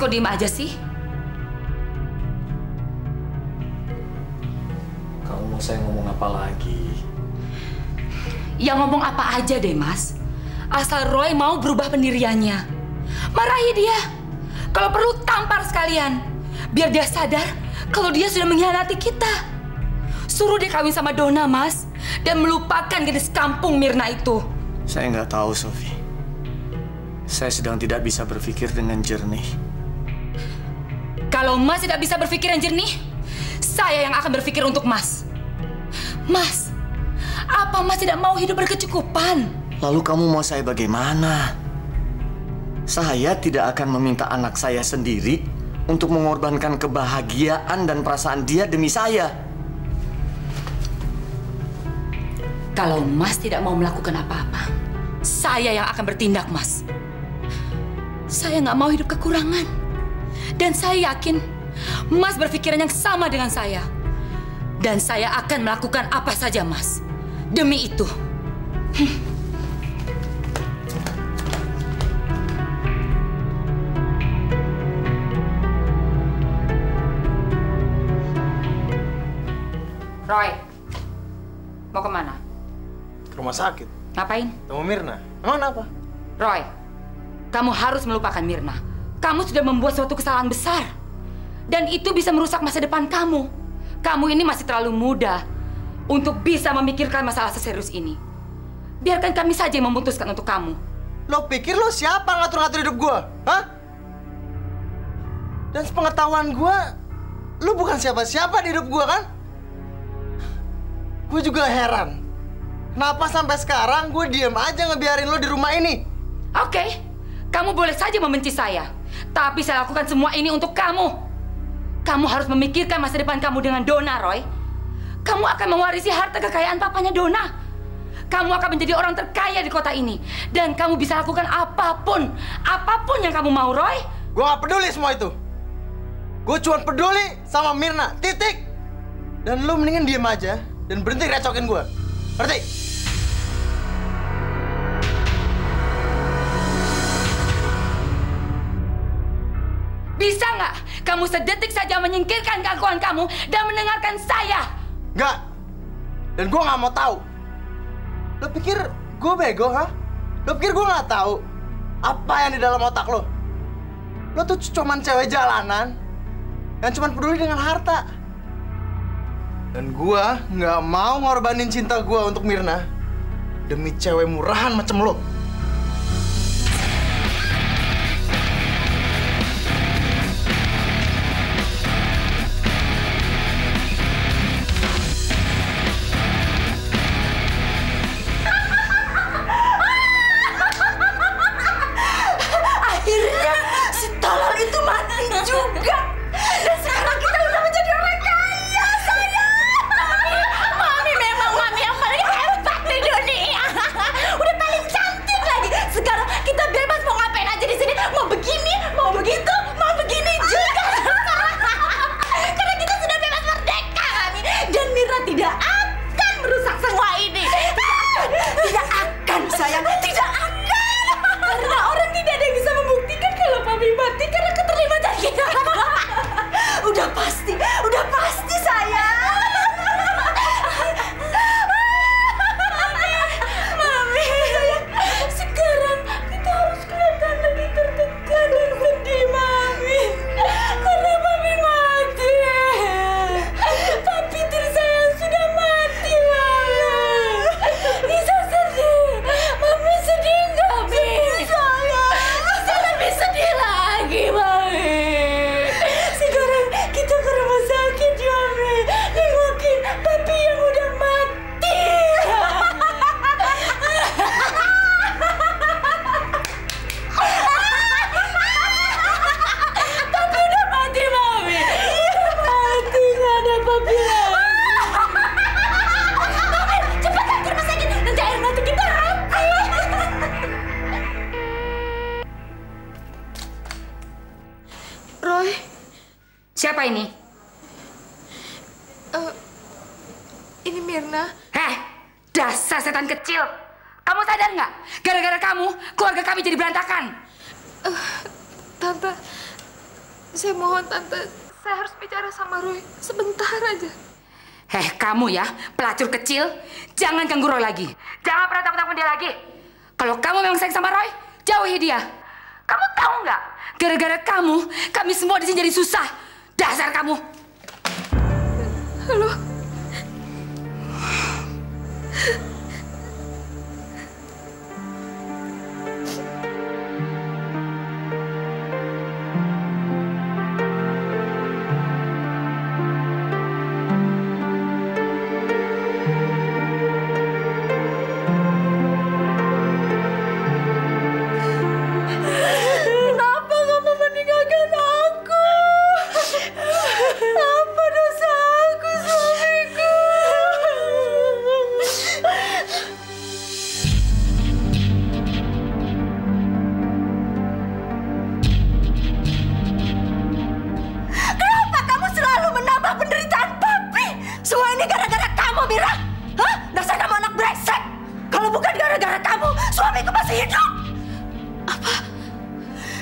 kok diem aja sih? Kamu mau saya ngomong apa lagi? Ya ngomong apa aja deh, Mas. Asal Roy mau berubah pendiriannya. Marahi dia. Kalau perlu tampar sekalian. Biar dia sadar kalau dia sudah mengkhianati kita. Suruh dia kawin sama Donna, Mas. Dan melupakan gadis kampung Mirna itu. Saya nggak tahu, Sofi. Saya sedang tidak bisa berpikir dengan jernih. Kalau Mas tidak bisa berpikir yang jernih, saya yang akan berpikir untuk Mas. Mas, apa Mas tidak mau hidup berkecukupan? Lalu kamu mau saya bagaimana? Saya tidak akan meminta anak saya sendiri untuk mengorbankan kebahagiaan dan perasaan dia demi saya. Kalau Mas tidak mau melakukan apa-apa, saya yang akan bertindak, Mas. Saya nggak mau hidup kekurangan. Dan saya yakin Mas berpikiran yang sama dengan saya. Dan saya akan melakukan apa saja, Mas. Demi itu. Roy, mau kemana? Ke rumah sakit. Ngapain? Temu Mirna. Emang apa? Roy, kamu harus melupakan Mirna. Kamu sudah membuat suatu kesalahan besar. Dan itu bisa merusak masa depan kamu. Kamu ini masih terlalu muda untuk bisa memikirkan masalah seserius ini. Biarkan kami saja yang memutuskan untuk kamu. Lo pikir lo siapa ngatur-ngatur hidup gua? Hah? Dan sepengetahuan gua, lo bukan siapa-siapa di hidup gua kan? Gue juga heran. Kenapa sampai sekarang gue diem aja ngebiarin lo di rumah ini? Oke, kamu boleh saja membenci saya. Tapi saya lakukan semua ini untuk kamu. Kamu harus memikirkan masa depan kamu dengan Donna, Roy. Kamu akan mewarisi harta kekayaan papanya Donna. Kamu akan menjadi orang terkaya di kota ini. Dan kamu bisa lakukan apapun. Apapun yang kamu mau, Roy. Gue gak peduli semua itu. Gue cuma peduli sama Mirna, titik. Dan lo mendingan diem aja dan berhenti recokin gue. Ngerti? Bisa nggak kamu sedetik saja menyingkirkan gangguan kamu dan mendengarkan saya? Nggak. Dan gue nggak mau tahu. Lo pikir gue bego, ha? Lo pikir gue nggak tahu apa yang di dalam otak lo? Lo tuh cuman cewek jalanan yang cuman peduli dengan harta. Dan gue nggak mau ngorbanin cinta gue untuk Mirna demi cewek murahan macam lo. Akhirnya si tolol itu mati juga. Dan sekarang kita udah menjadi orang kaya, sayang. Mami memang mami yang paling hebat di dunia. Udah paling cantik lagi. Sekarang kita bebas mau ngapain aja di sini. Mau begini, mau begitu, mau begini juga. Karena kita sudah bebas merdeka, Mami. Dan Mirna tidak akan merusak semua ini. Tidak akan, sayang. Tidak akan. Karena orang tidak ada yang bisa membuktikan kalau Mami mati karena keterlibatan kita. Udah pasti sayang. Mami, sayang. Sekarang kita harus kelihatan lebih tertekan dan sedih, Mami. Karena Mami mati. Papi tersayang sudah mati, Mami. Bisa sedih. Mami sedih nggak, Mi? Sayang. Bisa lebih sedih lagi, Mami. Sekarang kita ke rumah sakit, ya, Mi. Nengokin papi yang udah mati. Papi udah mati, Mami. Mati, nggak ada papi lagi. Mami, cepetan ke rumah sakit. Nanti air mata kita habis. Roy. Siapa ini? Ini Mirna. Heh, dasar setan kecil. Kamu sadar nggak? Gara-gara kamu, keluarga kami jadi berantakan. Tante, Saya mohon Tante, saya harus bicara sama Roy sebentar aja. Kamu ya, pelacur kecil, jangan ganggu Roy lagi. Jangan pernah takut-takut dia lagi. Kalau kamu memang sayang sama Roy, jauhi dia. Kamu tahu nggak? Gara-gara kamu, kami semua di sini jadi susah. Dasar kamu. Halo.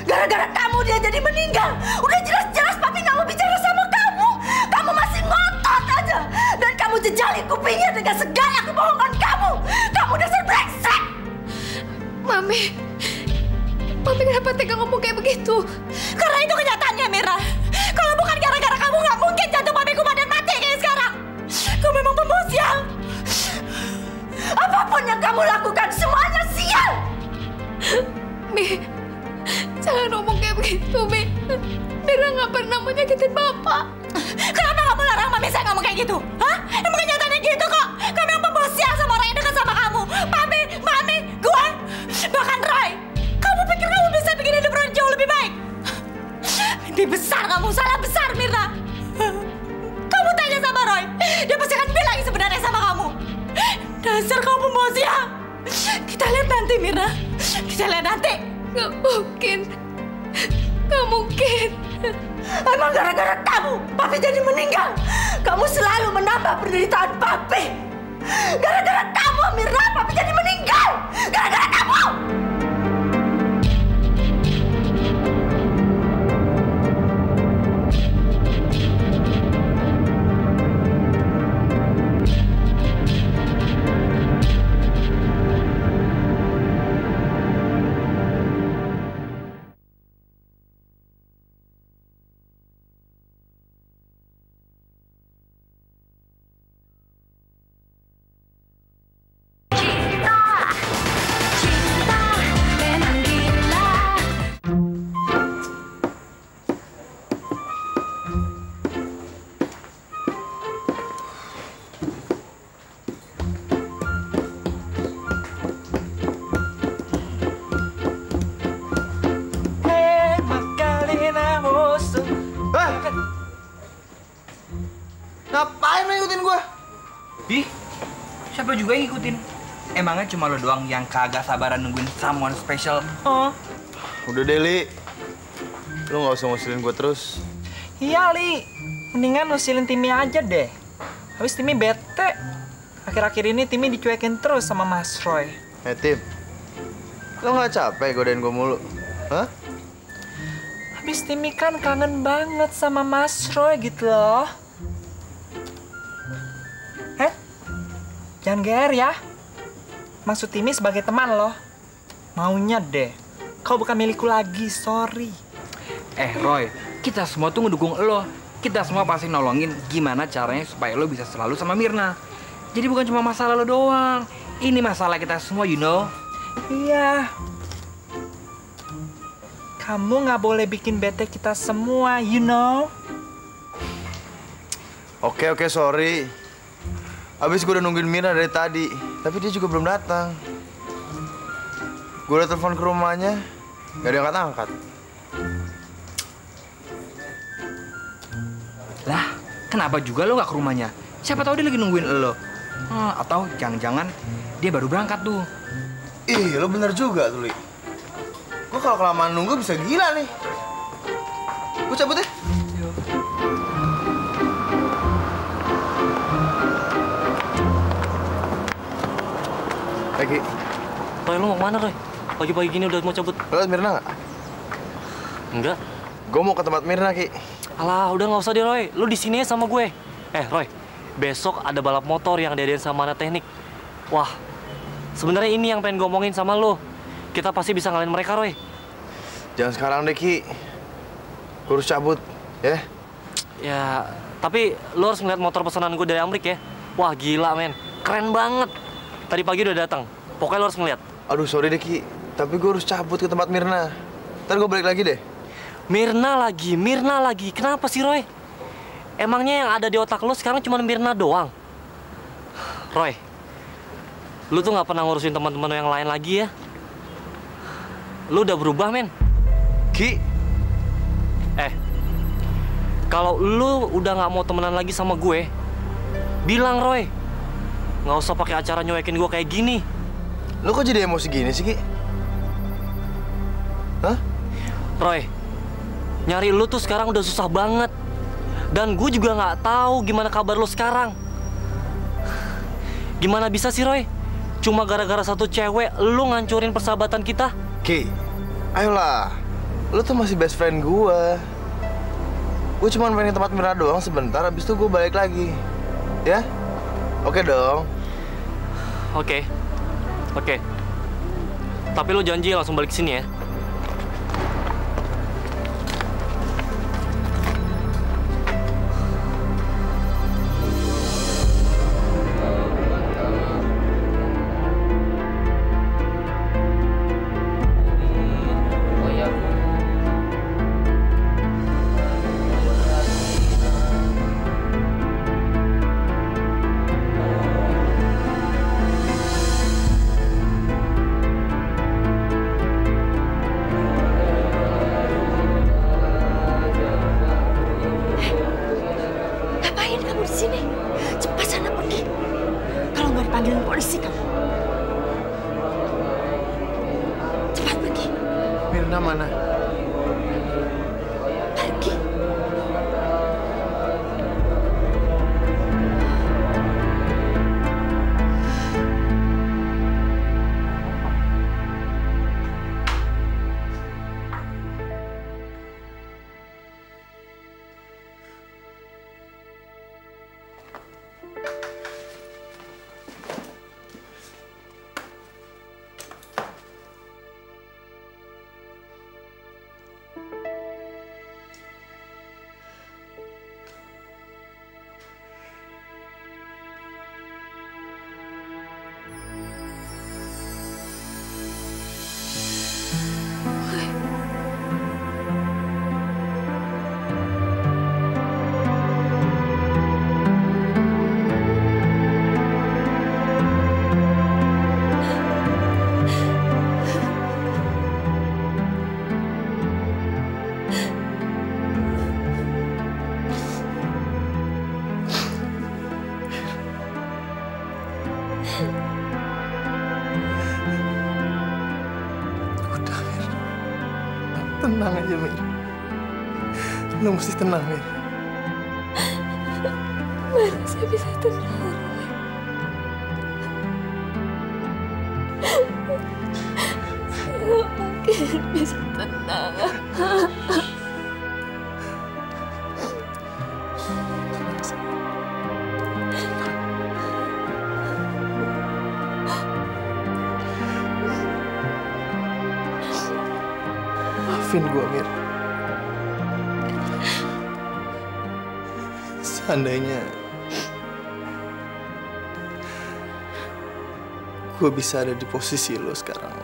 Gara-gara kamu dia jadi meninggal. Udah jelas-jelas papi nggak mau bicara sama kamu. Kamu masih ngotot aja. Dan kamu jejali kupingnya dengan segala kebohongan kamu. Kamu dasar brengsek. Mami kenapa tega ngomong kayak begitu? Karena itu kenyataannya, Mira. Kalau bukan gara-gara kamu, nggak mungkin jantung papi kumat dan mati kayak sekarang. Kamu memang pembawa sial. Apapun yang kamu lakukan, semuanya sial. Mi, jangan ngomong kayak begitu, Mi. Mira nggak pernah mau nyakitin Bapak. Kenapa kamu larang Mami saya ngomong kayak gitu? Hah? Emang kenyataannya gitu kok. Kamu yang pembawa sial sama orang yang dekat sama kamu. Papi, Mami, gue, bahkan Roy. Kamu pikir kamu bisa bikin hidup Roy jauh lebih baik? Mimpi besar kamu, salah besar, Mirna. Kamu tanya sama Roy, dia pasti akan bilang sebenarnya sama kamu. Dasar kamu pembawa sial. Kita lihat nanti, Mirna. Kita lihat nanti. Nggak mungkin. Nggak mungkin. Emang gara-gara kamu, Papi jadi meninggal. Kamu selalu menambah penderitaan Papi. Gara-gara kamu, Mirna, Papi jadi meninggal. Gara-gara kamu. Ngapain lo ngikutin gue? Ih, siapa juga yang ngikutin? Emangnya cuma lo doang yang kagak sabaran nungguin someone special? Oh. Udah deh, Li. Lo nggak usah ngusilin gue terus. Iya, Li. Mendingan ngusilin Timmy aja deh. Habis Timmy bete. Akhir-akhir ini Timmy dicuekin terus sama Mas Roy. Tim. Lo nggak capek godain gue mulu? Hah? Habis Timmy kan kangen banget sama Mas Roy gitu loh. Jangan GR ya. Maksud Timmy sebagai teman loh. Maunya deh. Kau bukan milikku lagi, sorry. Roy, kita semua tuh ngedukung lo. Kita semua pasti nolongin gimana caranya supaya lo bisa selalu sama Mirna. Jadi bukan cuma masalah lo doang. Ini masalah kita semua, you know. Iya. Kamu nggak boleh bikin bete kita semua, you know. Oke, sorry. Abis gue udah nungguin Mirna dari tadi, tapi dia juga belum datang. Gue udah telepon ke rumahnya, gak diangkat-angkat. Lah, kenapa juga lo gak ke rumahnya? Siapa tahu dia lagi nungguin lo. Atau jangan-jangan dia baru berangkat tuh. Ih, lo bener juga tuh, Li. Gue kalau kelamaan nunggu bisa gila nih. Gue cabut ya. Lagi. Roy, lu mau kemana, Roy? Pagi-pagi gini udah mau cabut? Lo liat Mirna nggak? Enggak. Gue mau ke tempat Mirna, Ki. Alah, udah nggak usah deh, Roy. Lu di sini sama gue. Roy, besok ada balap motor yang diadain sama anak teknik. Wah, sebenarnya ini yang pengen gue omongin sama lu. Kita pasti bisa ngalahin mereka, Roy. Jangan sekarang deh, Ki. Gue harus cabut, ya? Ya, tapi lu harus ngeliat motor pesanan gue dari Amrik ya. Wah, gila, men. Keren banget. Tadi pagi udah datang. Pokoknya lu harus ngeliat. Aduh, sorry deh, Ki. Tapi gue harus cabut ke tempat Mirna. Ntar gue balik lagi deh. Mirna lagi. Kenapa sih, Roy? Emangnya yang ada di otak lu sekarang cuma Mirna doang? Roy, lu tuh nggak pernah ngurusin teman-teman yang lain lagi ya? Lu udah berubah, men. Ki, kalau lu udah nggak mau temenan lagi sama gue, bilang, Roy. Nggak usah pakai acara nyuekin gue kayak gini. lu kok jadi emosi gini sih, Ki? Hah? Roy, nyari lu tuh sekarang udah susah banget. Dan gue juga nggak tahu gimana kabar lu sekarang. Gimana bisa sih, Roy? Cuma gara-gara satu cewek, lu ngancurin persahabatan kita? Ki, ayolah. Lu tuh masih best friend gue. Gue cuma pengen ke tempat Mirna doang sebentar, habis itu gue balik lagi. Ya? Oke dong. Oke. Tapi lu janji langsung balik ke sini ya. Ngapain kamu di sini? Cepat sana pergi. Kalau nggak dipanggilin polisi kamu. Cepat pergi. Mirna mana? Pergi. Udah, Mir. Tenang aja, Mir. Lu mesti tenang, Mir. Mana saya bisa tenang, Roy? Saya nggak mungkin bisa tenang. Maafin gue, Mir. Seandainya gue bisa ada di posisi lo sekarang.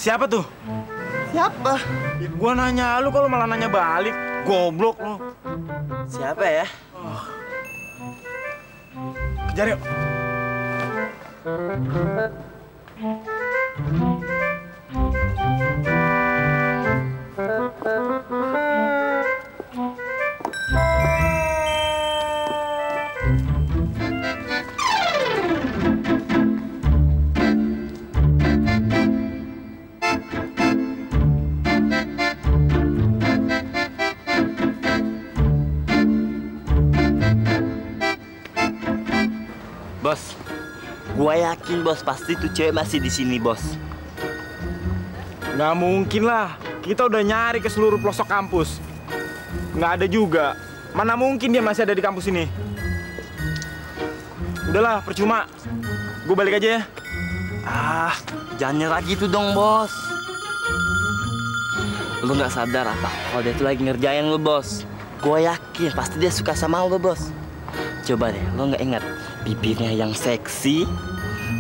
Siapa tuh? Siapa? Ya, gua nanya lu, kalau malah nanya balik. Goblok lu. Siapa ya? Kejar yuk. Bos, gua yakin bos pasti tuh cewek masih di sini bos. Nggak mungkin lah. Kita udah nyari ke seluruh pelosok kampus. Nggak ada juga. Mana mungkin dia masih ada di kampus ini. Udahlah, percuma. Gue balik aja ya. Ah, jangan nyerah gitu dong bos. Lu nggak sadar apa kalau dia tuh lagi ngerjain lu bos. Gua yakin pasti dia suka sama lu bos. Coba deh, lu nggak ingat bibirnya yang seksi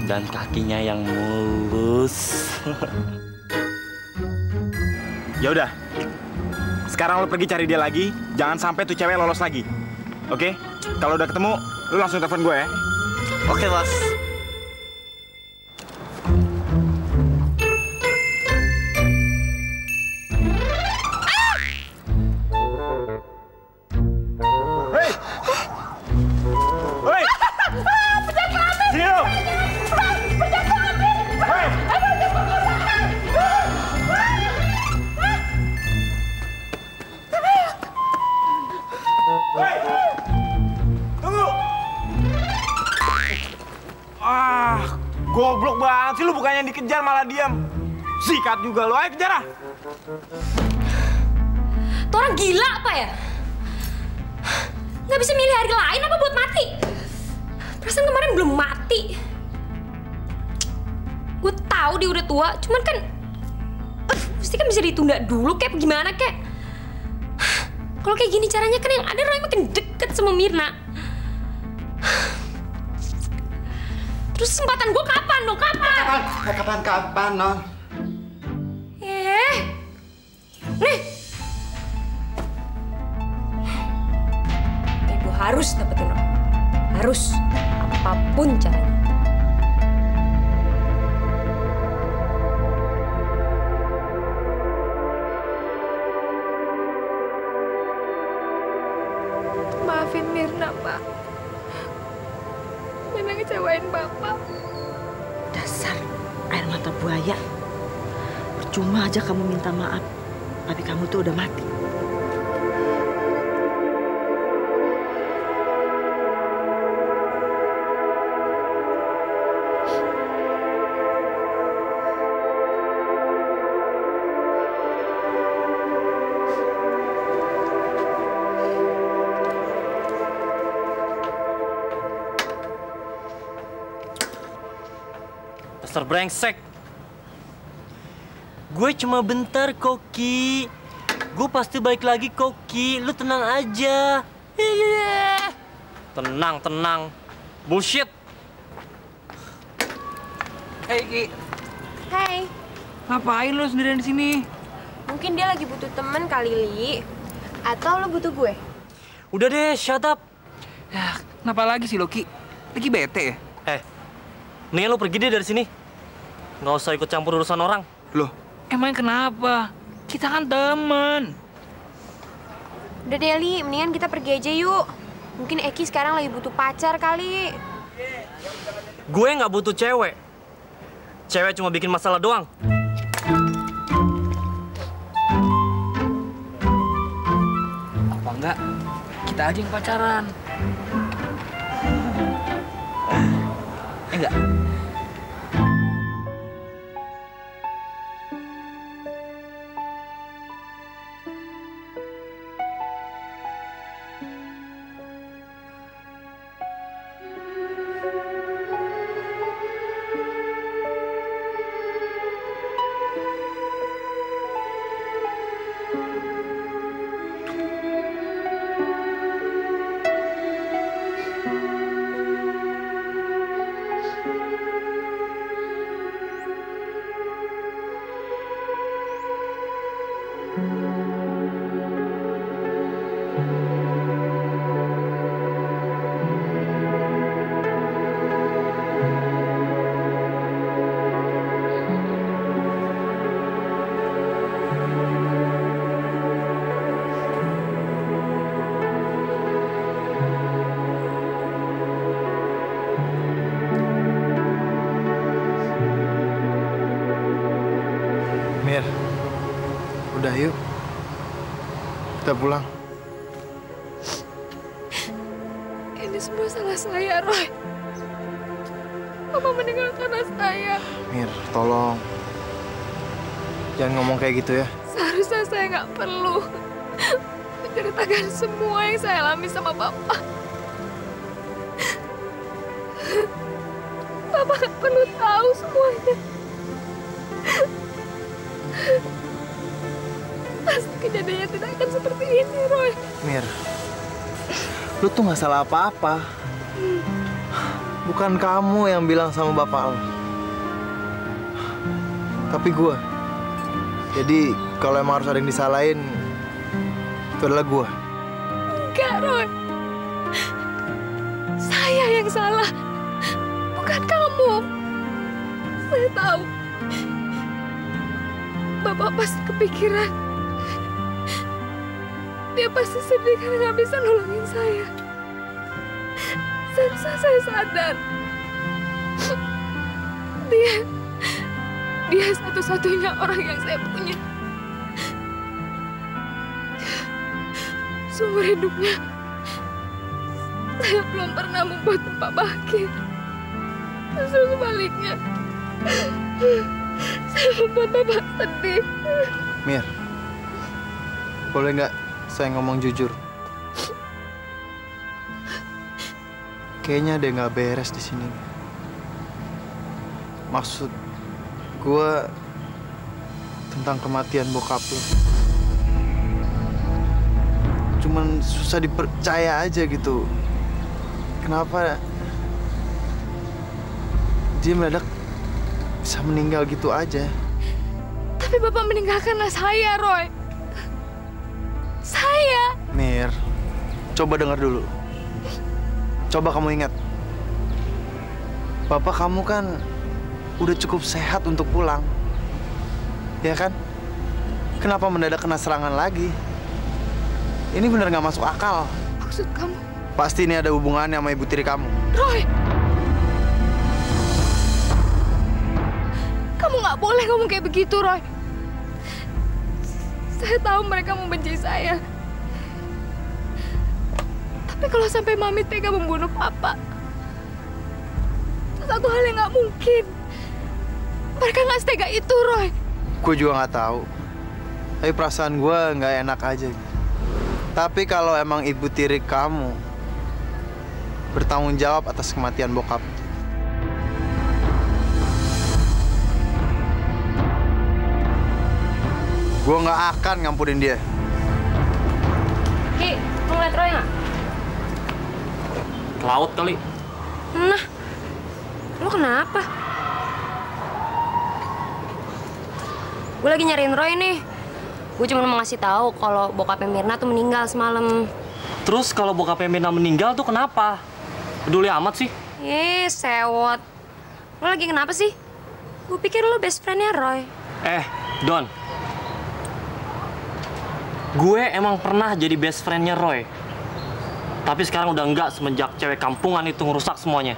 dan kakinya yang mulus. Ya udah. Sekarang lo pergi cari dia lagi. Jangan sampai tuh cewek lolos lagi. Oke? Kalau udah ketemu, lo langsung telepon gue ya. Oke bos. Hei! Hei! Sini lo! Hei! Hei! Tunggu! Ah, goblok banget sih lu, bukannya dikejar malah diam. Sikat juga lo, ayo kejar ah! Tuh orang gila apa ya? Nggak bisa milih hari lain apa buat mati? Perasaan kemarin belum mati. Gue tahu dia udah tua, cuman kan pasti kan bisa ditunda dulu kayak gimana kayak. Kalau kayak gini caranya kan yang ada Roy makin deket sama Mirna. Terus kesempatan gue kapan dong? Kapan? Kapan, Non? Nih. Gue harus dapetin Roy. Harus. Apapun caranya. Maafin Mirna, Pak. Mirna ngecewain Bapak. Dasar air mata buaya. Percuma aja kamu minta maaf. Tapi kamu tuh udah mati. Dasar brengsek. Gue cuma bentar, Koki. Gue pasti balik lagi, Koki. Lu tenang aja. Iya. Tenang. Bullshit. Hei, Ki. Hai, Ngapain lu sendirian di sini? mungkin dia lagi butuh temen kali, Li. Atau lo butuh gue? Udah deh, shut up. Ya, kenapa lagi sih lo, Ki? Lagi bete ya? Mendingan lu pergi deh dari sini. Nggak usah ikut campur urusan orang. Loh, emang kenapa? Kita kan temen. Udah deh, Li. Mendingan kita pergi aja yuk. Mungkin Eki sekarang lagi butuh pacar kali. Gue nggak butuh cewek. Cewek cuma bikin masalah doang. Apa enggak? Kita aja yang pacaran. Enggak. yuk. Kita pulang. Ini semua salah saya, Roy. Papa meninggal karena saya. Mir, tolong. Jangan ngomong kayak gitu ya. Seharusnya saya nggak perlu menceritakan semua yang saya alami sama Bapak. Bapak nggak perlu tahu semuanya. Pasti kejadiannya tidak akan seperti ini, Roy. Mir, lu tuh nggak salah apa-apa. Bukan kamu yang bilang sama bapak lo, tapi gue. Jadi kalau emang harus ada yang disalahin, itu adalah gue. Enggak, Roy. Saya yang salah, bukan kamu. Saya tahu. Bapak pasti kepikiran. Dia pasti sedih karena nggak bisa nolongin saya. Seharusnya saya sadar. Dia satu-satunya orang yang saya punya. Seumur hidupnya, saya belum pernah membuat Bapak bahagia. Justru sebaliknya, saya membuat Bapak sedih. Mir, boleh nggak saya ngomong jujur? Kayaknya ada yang nggak beres di sini. Maksud gue tentang kematian bokap lo. Cuman susah dipercaya aja gitu. Kenapa dia mendadak bisa meninggal gitu aja? Tapi Bapak meninggal karena saya, Roy. Saya. Mir, coba dengar dulu. Coba kamu ingat, Bapak kamu kan udah cukup sehat untuk pulang, ya kan? Kenapa mendadak kena serangan lagi? Ini bener nggak masuk akal. Maksud kamu? Pasti ini ada hubungannya sama ibu tiri kamu. Roy! Kamu nggak boleh ngomong kayak begitu, Roy. Saya tahu mereka membenci saya. Tapi kalau sampai Mami tega membunuh Papa, satu hal yang nggak mungkin. Mereka nggak setega itu, Roy. Gue juga nggak tahu. Tapi perasaan gue nggak enak aja. Tapi kalau emang ibu tiri kamu bertanggung jawab atas kematian bokap, gue nggak akan ngampunin dia. Ki, lu ngeliat Roy nggak? Ke laut kali. Nah, lu kenapa? Gue lagi nyariin Roy nih. Gue cuma mau ngasih tahu kalau bokapnya Mirna tuh meninggal semalam. Terus kalau bokapnya Mirna meninggal tuh kenapa? Peduli amat sih. Sewot. Lo lagi kenapa sih? Gue pikir lo best friend-nya Roy. Don. Gue emang pernah jadi best friend-nya Roy. Tapi sekarang udah enggak semenjak cewek kampungan itu ngerusak semuanya.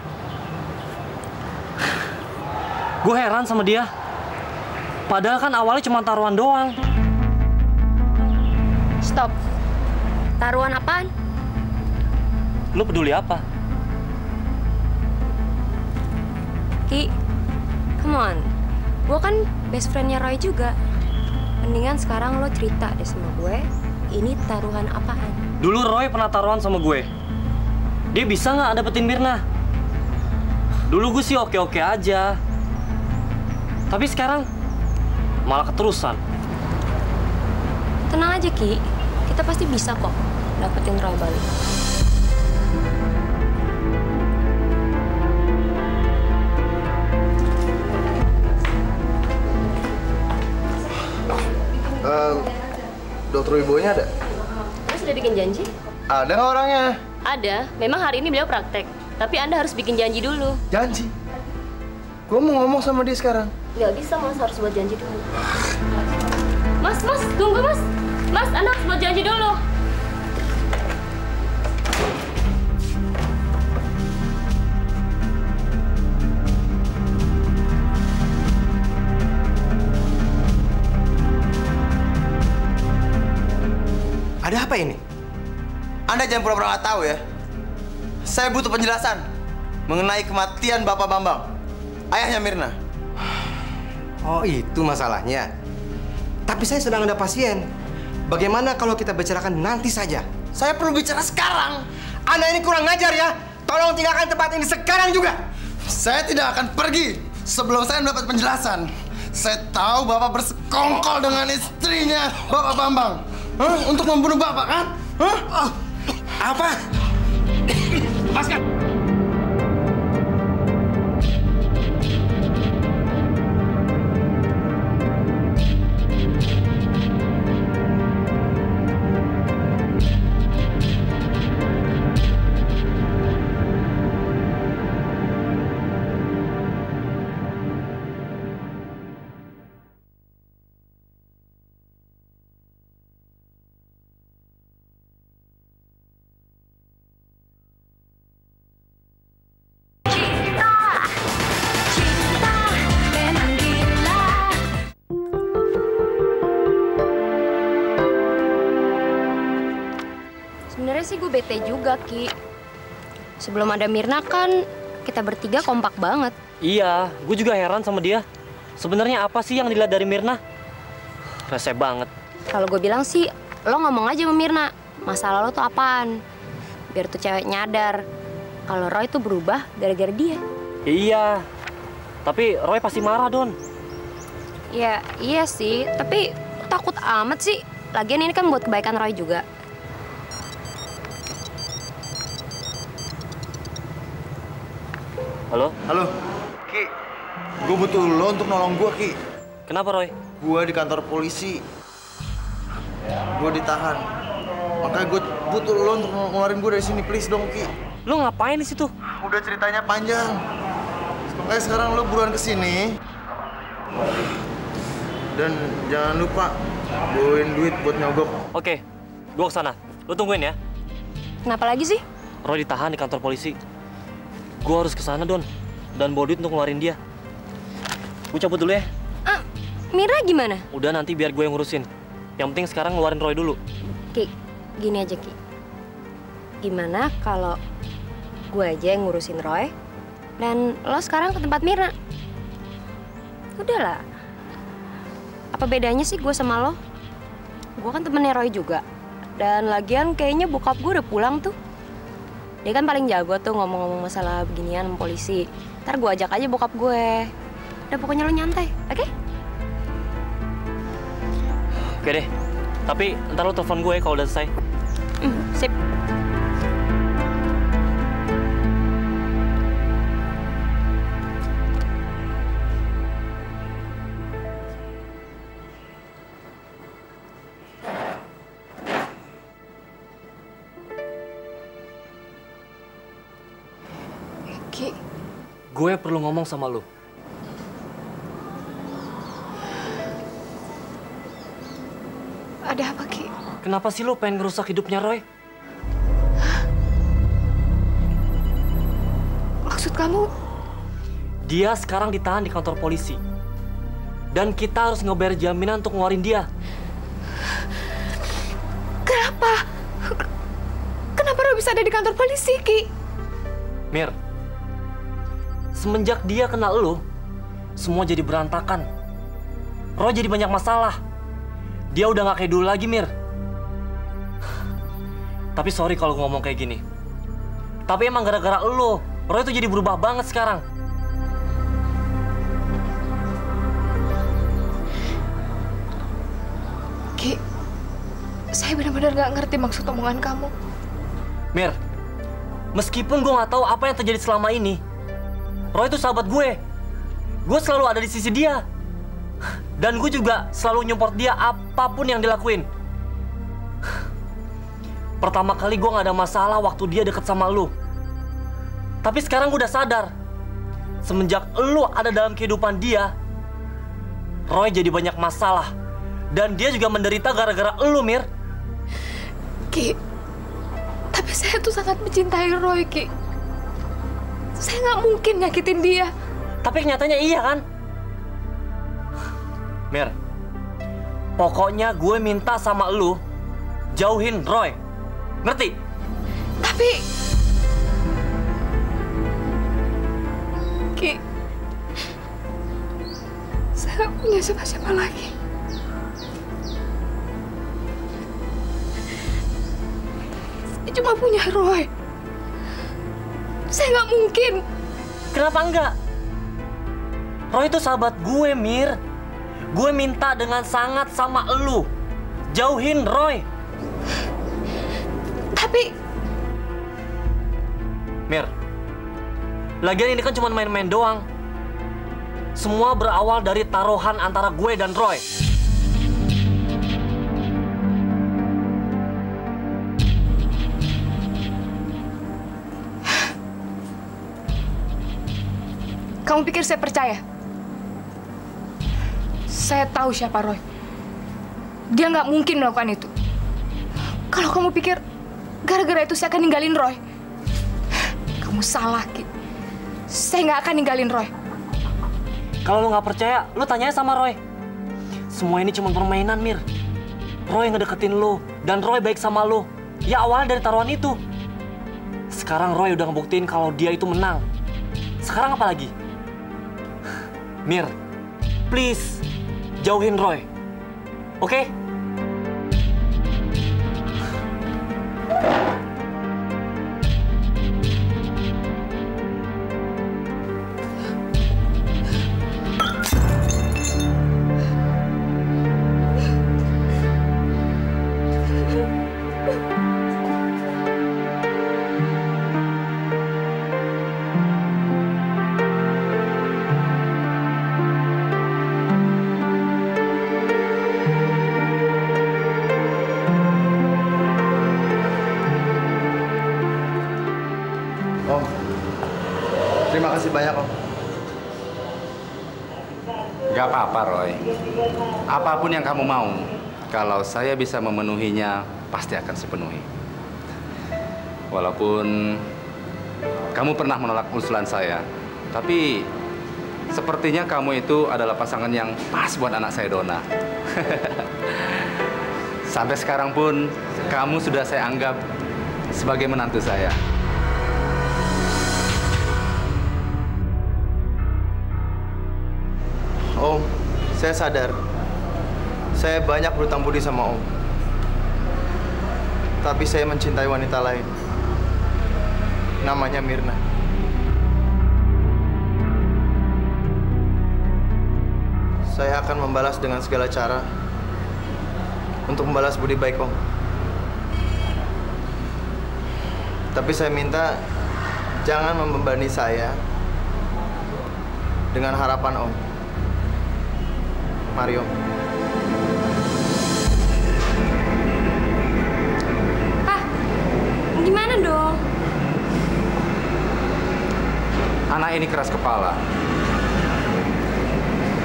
Gue heran sama dia. Padahal kan awalnya cuma taruhan doang. Stop. Taruhan apaan? Lu peduli apa? Ki, come on. Gue kan best friend-nya Roy juga. Mendingan sekarang lo cerita deh sama gue, ini taruhan apaan? Dulu Roy pernah taruhan sama gue. Dia bisa nggak dapetin Mirna? Dulu gue sih oke-oke aja. Tapi sekarang malah keterusan. Tenang aja, Ki. Kita pasti bisa kok dapetin Roy balik. Dokter Wibowo-nya ada? Mas sudah bikin janji? Ada nggak orangnya? Ada. Memang hari ini beliau praktek. Tapi Anda harus bikin janji dulu. Janji? Gue mau ngomong sama dia sekarang. Nggak bisa, Mas. Harus buat janji dulu. Mas, tunggu, Mas. Mas, Anda harus buat janji dulu. Ada apa ini? Anda jangan pura-pura nggak tahu ya. Saya butuh penjelasan mengenai kematian Bapak Bambang, ayahnya Mirna. Oh, itu masalahnya. Tapi saya sedang ada pasien. Bagaimana kalau kita bicarakan nanti saja? Saya perlu bicara sekarang. Anda ini kurang ngajar ya. Tolong tinggalkan tempat ini sekarang juga. Saya tidak akan pergi sebelum saya mendapat penjelasan. Saya tahu Bapak bersekongkol dengan istrinya Bapak Bambang. Untuk membunuh Bapak, kan? Apa? Lepaskan! Sebenarnya sih gue bete juga, Ki. Sebelum ada Mirna kan kita bertiga kompak banget. Iya, gue juga heran sama dia. Sebenarnya apa sih yang dilihat dari Mirna? Rese banget. Kalau gue bilang sih, lo ngomong aja sama Mirna. Masalah lo tuh apaan? Biar tuh cewek nyadar kalau Roy tuh berubah gara-gara dia. Iya, tapi Roy pasti marah, Don. Ya, iya sih. Tapi takut amat sih. Lagian ini kan buat kebaikan Roy juga. Halo? Halo, Ki. Gue butuh lo untuk nolong gue, Ki. Kenapa, Roy? Gue di kantor polisi. Gue ditahan. Makanya gue butuh lo untuk ngeluarin gue dari sini, please dong, Ki. Lo ngapain di situ? Udah ceritanya panjang. Makanya sekarang lo buruan kesini. Dan jangan lupa bawain duit buat nyogok. Oke, gue kesana. Lo tungguin ya. Kenapa lagi sih? Roy ditahan di kantor polisi. Gue harus kesana, Don. Dan bawa duit untuk ngeluarin dia. Gue cabut dulu ya. Mira gimana? Udah, nanti biar gue yang ngurusin. Yang penting sekarang ngeluarin Roy dulu. Ki, gini aja, Ki. Gimana kalau gue aja yang ngurusin Roy, dan lo sekarang ke tempat Mirna? Udahlah. Apa bedanya sih gue sama lo? Gue kan temennya Roy juga. Dan lagian kayaknya bokap gue udah pulang tuh. Dia kan paling jago tuh ngomong-ngomong masalah beginian sama polisi. Ntar gue ajak aja bokap gue. Udah pokoknya lo nyantai, oke? Oke deh. Tapi ntar lo telepon gue kalau udah selesai. Sip. Ki, Gue perlu ngomong sama lo. ada apa, Ki? Kenapa sih lo pengen ngerusak hidupnya Roy? Maksud kamu? Dia sekarang ditahan di kantor polisi. Dan kita harus ngebayar jaminan untuk ngeluarin dia. Kenapa? Kenapa Roy bisa ada di kantor polisi, Ki? Mir, semenjak dia kenal lo, semua jadi berantakan. Roy jadi banyak masalah. Dia udah gak kayak dulu lagi, Mir. Tapi sorry kalau ngomong kayak gini. Tapi emang gara-gara lo, Roy tuh jadi berubah banget sekarang. Ki, saya benar-benar gak ngerti maksud omongan kamu. Mir, meskipun gue gak tahu apa yang terjadi selama ini, Roy itu sahabat gue. Gue selalu ada di sisi dia. Dan gue juga selalu nyupport dia apapun yang dilakuin. Pertama kali gue gak ada masalah waktu dia deket sama lu. Tapi sekarang gue udah sadar. Semenjak lu ada dalam kehidupan dia, Roy jadi banyak masalah. Dan dia juga menderita gara-gara lu, Mir. Ki, tapi saya tuh sangat mencintai Roy, Ki. Saya nggak mungkin nyakitin dia. Tapi kenyataannya iya kan? Mir, pokoknya gue minta sama lu, jauhin Roy. Ngerti? Tapi... Ki... Saya nggak punya siapa-siapa lagi. Saya cuma punya Roy. Saya nggak mungkin. Kenapa enggak? Roy itu sahabat gue, Mir. Gue minta dengan sangat sama elu. Jauhin Roy. Tapi... Mir, lagian ini kan cuma main-main doang. Semua berawal dari taruhan antara gue dan Roy. Kamu pikir saya percaya? Saya tahu siapa Roy. Dia nggak mungkin melakukan itu. Kalau kamu pikir gara-gara itu saya akan ninggalin Roy, kamu salah, Ki. Saya nggak akan ninggalin Roy. Kalau lo nggak percaya, lo tanya sama Roy. Semua ini cuma permainan, Mir. Roy ngedeketin lo, dan Roy baik sama lo. Ya awalnya dari taruhan itu. Sekarang Roy udah ngebuktiin kalau dia itu menang. Sekarang apa lagi? Mir, please, jauhin Roy. Oke? Terima kasih banyak, Om. Gak apa-apa, Roy. Apapun yang kamu mau, kalau saya bisa memenuhinya, pasti akan sepenuhi. Walaupun kamu pernah menolak usulan saya, tapi sepertinya kamu itu adalah pasangan yang pas buat anak saya, Donna. Sampai sekarang pun, kamu sudah saya anggap sebagai menantu saya. Om, saya sadar. Saya banyak berutang budi sama Om. Tapi saya mencintai wanita lain. Namanya Mirna. Saya akan membalas dengan segala cara untuk membalas budi baik Om. Tapi saya minta jangan membebani saya dengan harapan Om. Mario. Pak, gimana dong? Anak ini keras kepala.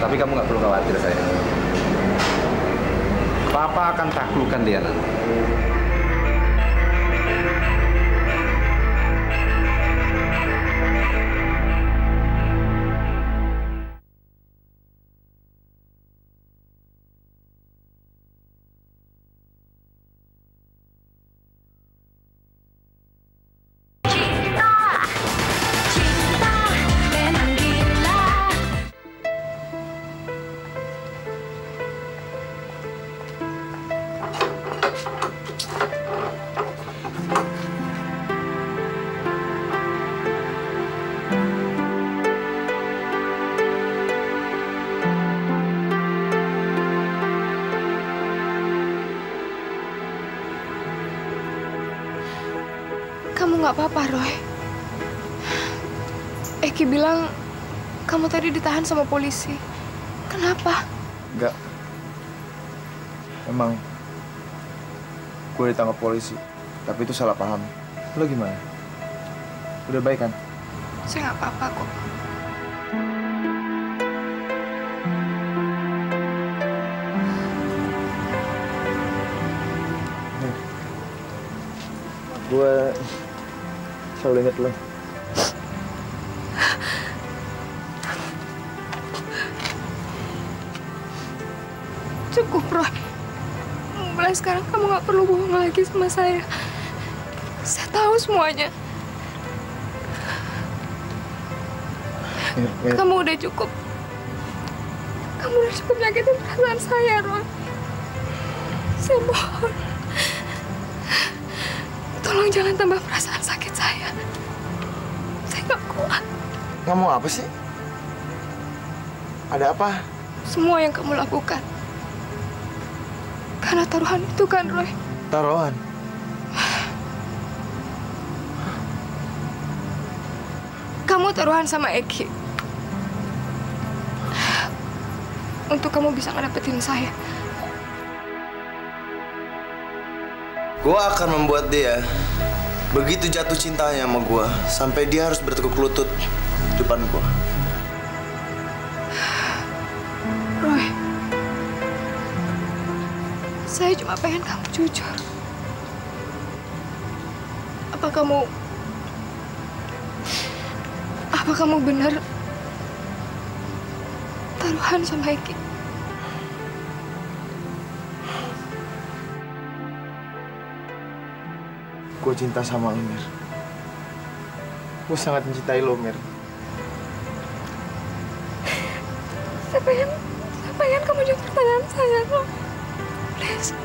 Tapi kamu nggak perlu khawatir, sayang. Papa akan taklukkan dia nanti. Kamu nggak apa-apa, Roy. Eki bilang kamu tadi ditahan sama polisi. Kenapa? Enggak. Emang gue ditangkap polisi, tapi itu salah paham. Lo gimana? Udah baik kan? Saya nggak apa-apa kok. Gue selalu inget lo. Cukup, Roy. mulai sekarang kamu nggak perlu bohong lagi sama saya. Saya tahu semuanya. Kamu udah cukup. Kamu udah cukup nyakitin perasaan saya, Roy. Saya mohon. Tolong jangan tambah perasaan sakit saya. Saya nggak kuat. Kamu apa sih? Ada apa? Semua yang kamu lakukan. Karena taruhan itu kan, Roy? Taruhan? Kamu taruhan sama Eki. Untuk kamu bisa ngedapetin saya. Gua akan membuat dia begitu jatuh cintanya sama gua sampai dia harus bertekuk lutut di depan gua. Roy, saya cuma pengen kamu jujur. Apa kamu benar taruhan sama Eki? Gue cinta sama lo, Mir. Gue sangat mencintai lo, Mir. Saya pengen kamu jawab pertanyaan saya, Roy. Please.